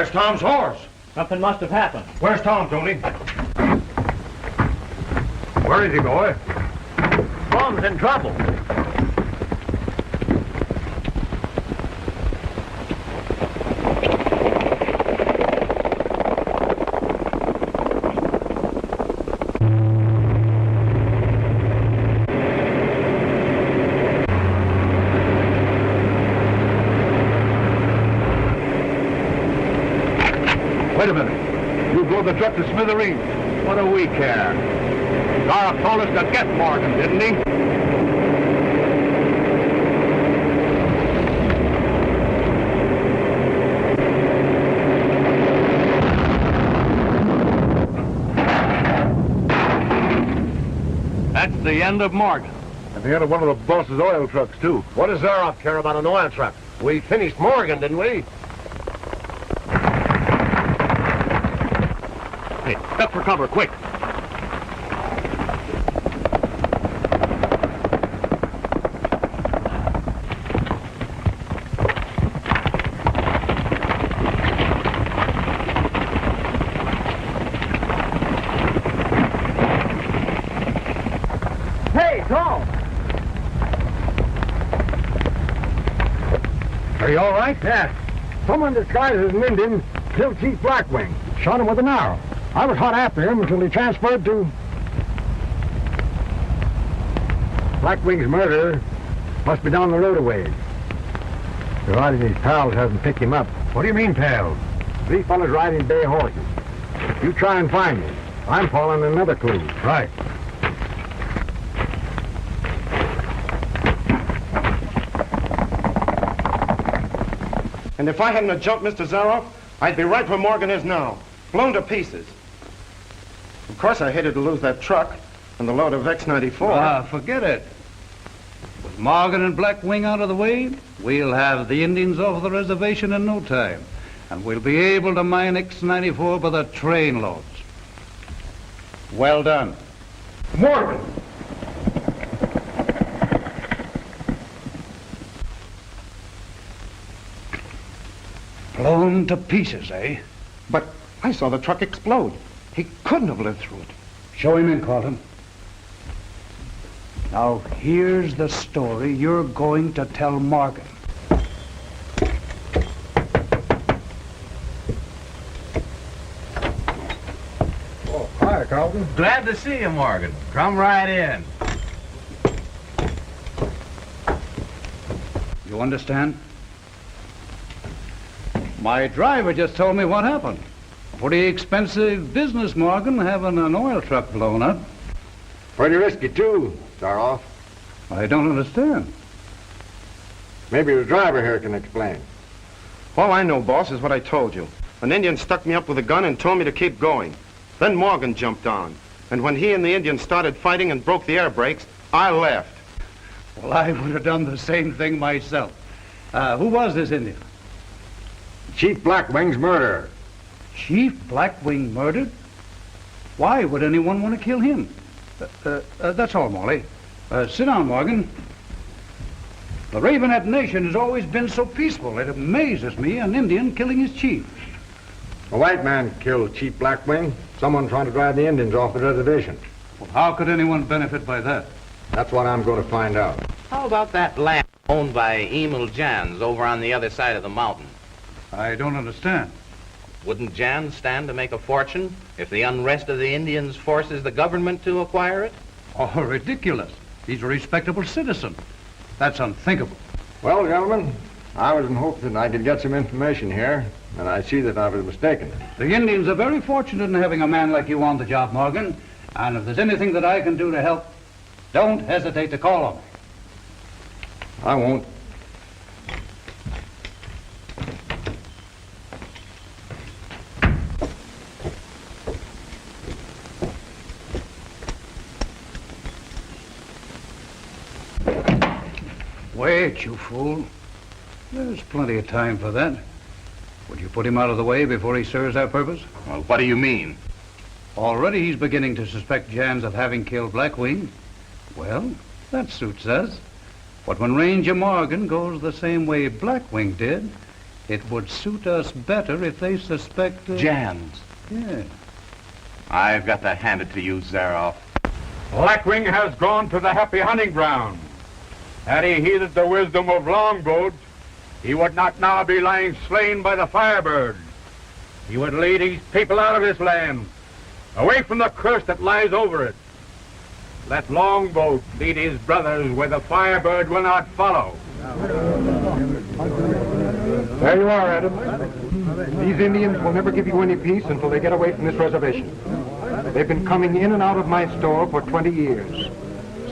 Where's Tom's horse? Something must have happened. Where's Tom, Tony? Where is he, boy? Tom's in trouble. Wait a minute. You drove the truck to smithereens. What do we care? Zaroff told us to get Morgan, didn't he? That's the end of Morgan. And the end of one of the boss's oil trucks, too. What does Zaroff care about an oil truck? We finished Morgan, didn't we? Hey, duck for cover, quick. Hey, Tom! Are you all right? Yes. Someone disguised as an Indian killed Chief Blackwing. Shot him with an arrow. I was hot after him until he transferred to... Blackwing's murderer must be down the road a ways. Provided his pals hasn't picked him up. What do you mean, pal? 3 fellas riding bay horses. You try and find me. I'm following another clue. Right. And if I hadn't have jumped Mr. Zaroff, I'd be right where Morgan is now, blown to pieces. Of course, I hated to lose that truck and the load of X-94. Forget it. With Morgan and Blackwing out of the way, we'll have the Indians off the reservation in no time. And we'll be able to mine X-94 by the train loads. Well done. Morgan! Blown to pieces, eh? But I saw the truck explode. He couldn't have lived through it. Show him in, Carlton. Now, here's the story you're going to tell Morgan. Oh, hi, Carlton. Glad to see you, Morgan. Come right in. You understand? My driver just told me what happened. Pretty expensive business, Morgan, having an oil truck blown up. Pretty risky, too, Zaroff. I don't understand. Maybe the driver here can explain. All I know, boss, is what I told you. An Indian stuck me up with a gun and told me to keep going. Then Morgan jumped on. And when he and the Indian started fighting and broke the air brakes, I left. Well, I would have done the same thing myself. Who was this Indian? Chief Blackwing's murderer. Chief Blackwing murdered? Why would anyone want to kill him? That's all, Molly. Sit down, Morgan. The Ravenhead nation has always been so peaceful. It amazes me, an Indian killing his chief. A white man killed Chief Blackwing. Someone trying to drive the Indians off the reservation. Well, how could anyone benefit by that? That's what I'm going to find out. How about that land owned by Emil Jans over on the other side of the mountain? I don't understand. Wouldn't Jans stand to make a fortune if the unrest of the Indians forces the government to acquire it? Oh, ridiculous. He's a respectable citizen. That's unthinkable. Well, gentlemen, I was in hopes that I could get some information here, and I see that I was mistaken. The Indians are very fortunate in having a man like you on the job, Morgan. And if there's anything that I can do to help, don't hesitate to call on me. I won't. Wait, you fool. There's plenty of time for that. Would you put him out of the way before he serves our purpose? Well, what do you mean? Already he's beginning to suspect Jans of having killed Blackwing. Well, that suits us. But when Ranger Morgan goes the same way Blackwing did, It would suit us better if they suspect... Jans. Yeah. I've got to hand it to you, Zaroff. Blackwing has gone to the happy hunting ground. Had he heeded the wisdom of Longboat, he would not now be lying slain by the Firebird. He would lead his people out of this land, away from the curse that lies over it. Let Longboat lead his brothers where the Firebird will not follow. There you are, Adam. These Indians will never give you any peace until they get away from this reservation. They've been coming in and out of my store for 20 years,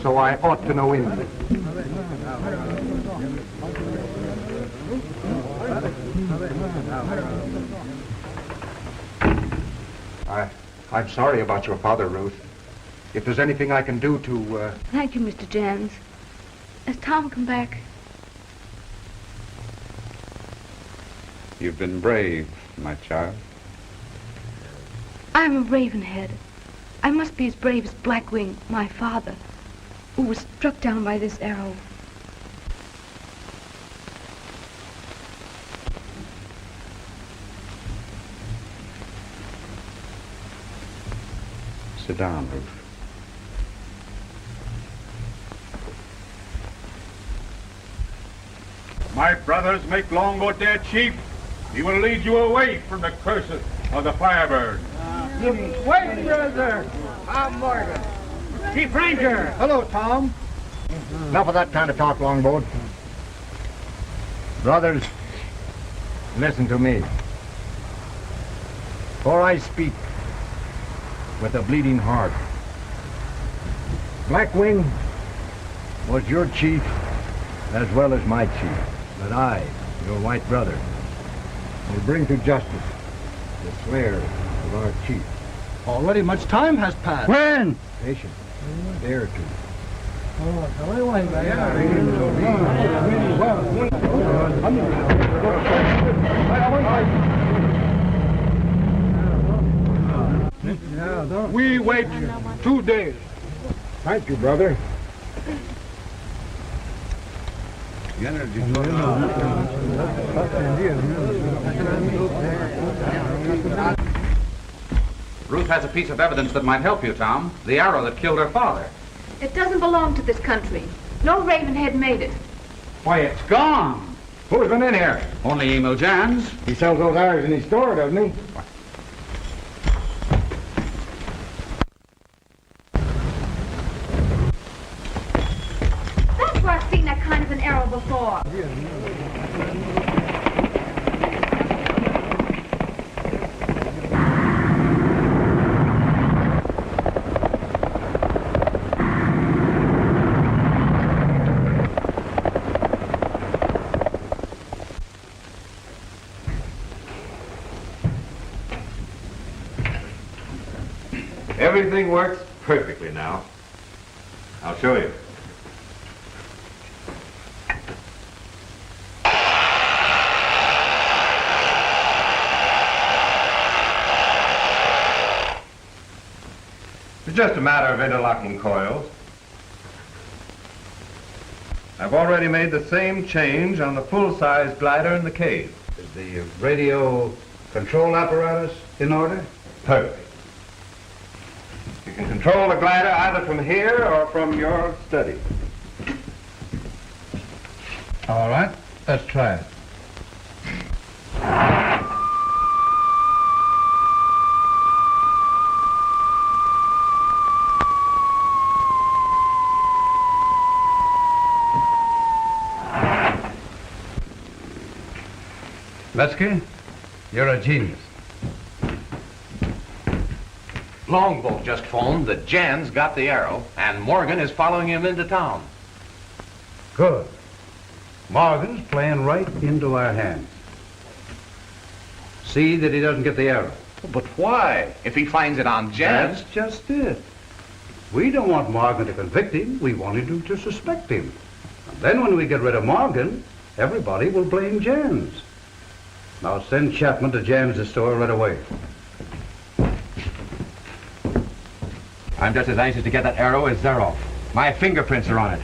so I ought to know Indian. I'm sorry about your father, Ruth. If there's anything I can do to... Thank you, Mr. Jans. Has Tom come back? You've been brave, my child. I'm a Ravenhead. I must be as brave as Blackwing, my father, who was struck down by this arrow. Sit down, Ruth. My brothers make Longboat their chief. He will lead you away from the curses of the Firebird. Wait, brother! I'm Morgan. Chief Ranger! Hello, Tom. Enough of that kind of talk, Longboat. Brothers, listen to me. For I speak with a bleeding heart. Blackwing was your chief as well as my chief. But I, your white brother, will bring to justice the slayer of our chief. Already much time has passed. When? Patient. A day or two. We wait 2 days. Thank you, brother. Ruth has a piece of evidence that might help you, Tom. The arrow that killed her father. It doesn't belong to this country. No Ravenhead made it. Why, it's gone. Who's been in here? Only Emil Jans. He sells those arrows in his store, doesn't he? That's where I've seen that kind of an arrow before. Everything works perfectly now. I'll show you. It's just a matter of interlocking coils. I've already made the same change on the full-size glider in the cave. Is the radio control apparatus in order? Perfect. You can control the glider either from here or from your study. All right, let's try it. Letsky, you're a genius. Longboat just phoned that Jan's got the arrow, and Morgan is following him into town. Good. Morgan's playing right into our hands. See that he doesn't get the arrow. But why? If he finds it on Jan's... That's just it. We don't want Morgan to convict him. We wanted him to suspect him. And then when we get rid of Morgan, everybody will blame Jan's. Now send Chapman to Jan's store right away. I'm just as anxious to get that arrow as Zaroff. My fingerprints are on it.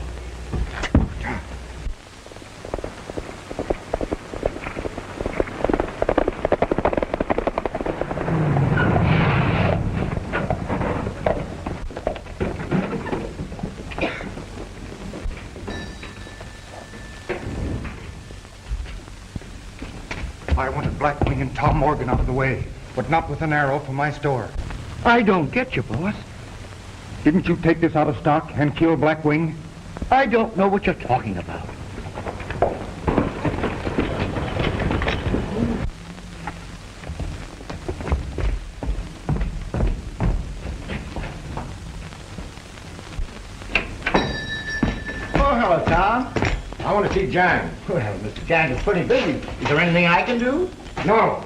I wanted Blackwing and Tom Morgan out of the way, but not with an arrow from my store. I don't get you, boss. Didn't you take this out of stock and kill Blackwing? I don't know what you're talking about. Oh, hello, Tom. I want to see Jan. Well, Mr. Jack is pretty busy. Is there anything I can do? No.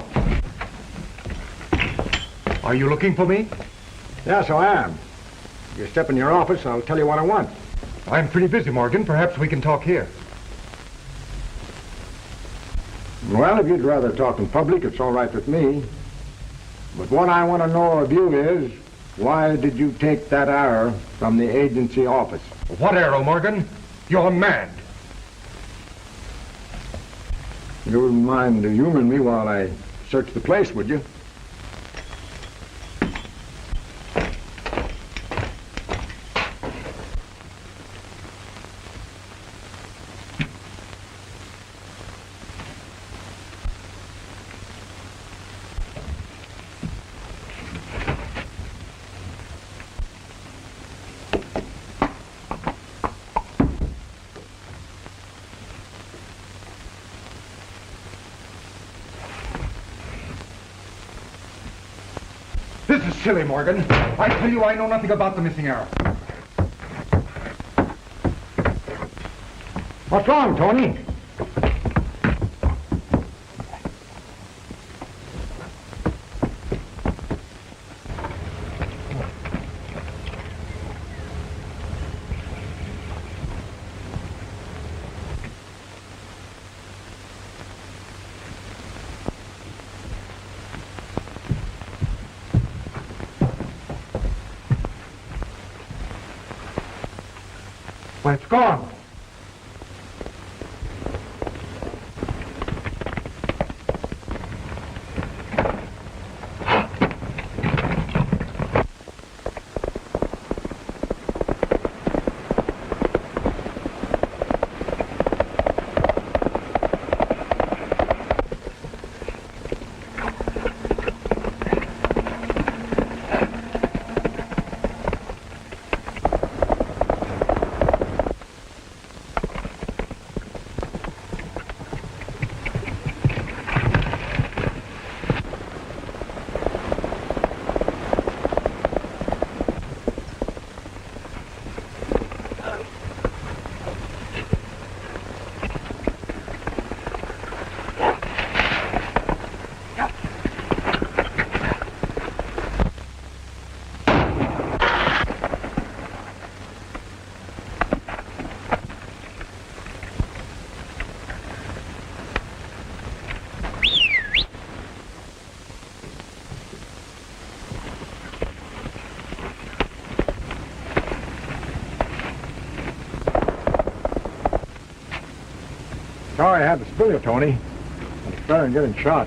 Are you looking for me? Yes, I am. You step in your office, I'll tell you what I want. I'm pretty busy, Morgan. Perhaps we can talk here. Well, if you'd rather talk in public, it's all right with me. But what I want to know of you is, why did you take that arrow from the agency office? What arrow, Morgan? You're mad. You wouldn't mind humoring me while I search the place, would you? This is silly, Morgan. I tell you, I know nothing about the missing arrow. What's wrong, Tony? Why, it's gone. Sorry I had to spill you, Tony. It's better than getting shot.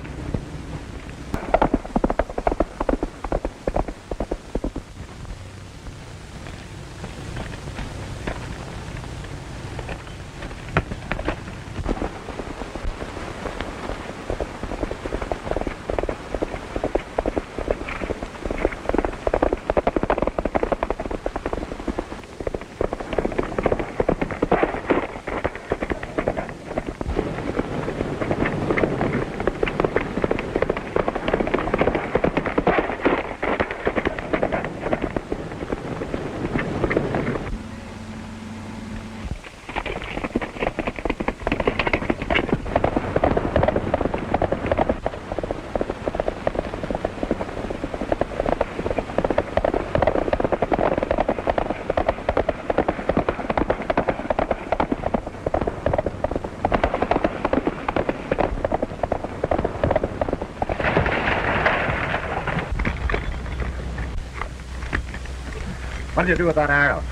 What did you do with that arrow?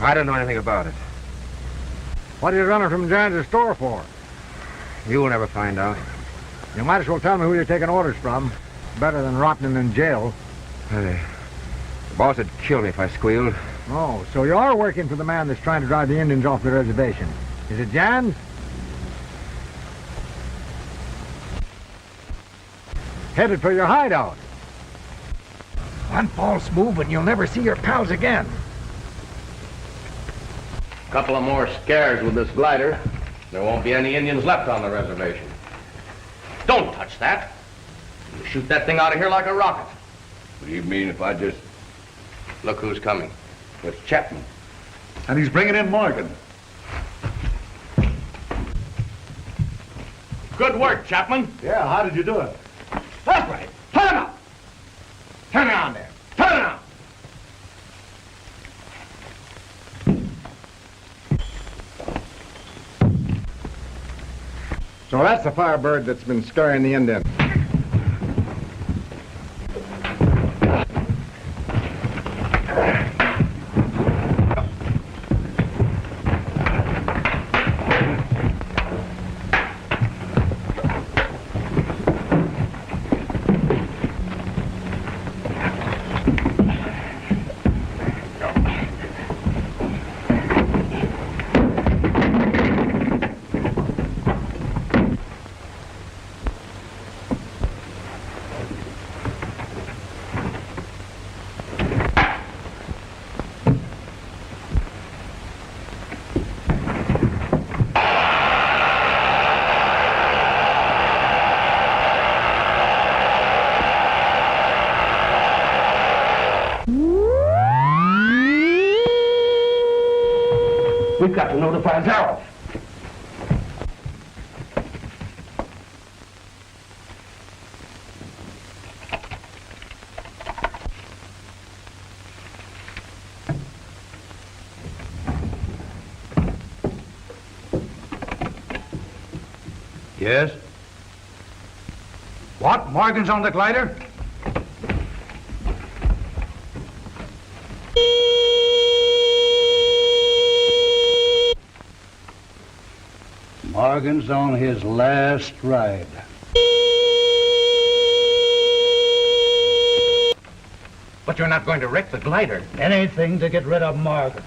I don't know anything about it. What did you run it from Jan's store for? You'll never find out. You might as well tell me who you're taking orders from. Better than rotting in jail. The boss would kill me if I squealed. Oh, so you are working for the man that's trying to drive the Indians off the reservation. Is it Jan's? headed for your hideout. One false move and you'll never see your pals again. Couple of more scares with this glider. There won't be any Indians left on the reservation. Don't touch that. You shoot that thing out of here like a rocket. What do you mean if I just... Look who's coming. It's Chapman. And he's bringing in Morgan. Good work, Chapman. Yeah, how did you do it? That's right. Turn him up. Turn around there. Turn around. So that's the Firebird that's been scaring the Indians. We've got to notify Zaroff. Yes? What? Morgan's on the glider? Morgan's on his last ride. But you're not going to wreck the glider. Anything to get rid of Morgan.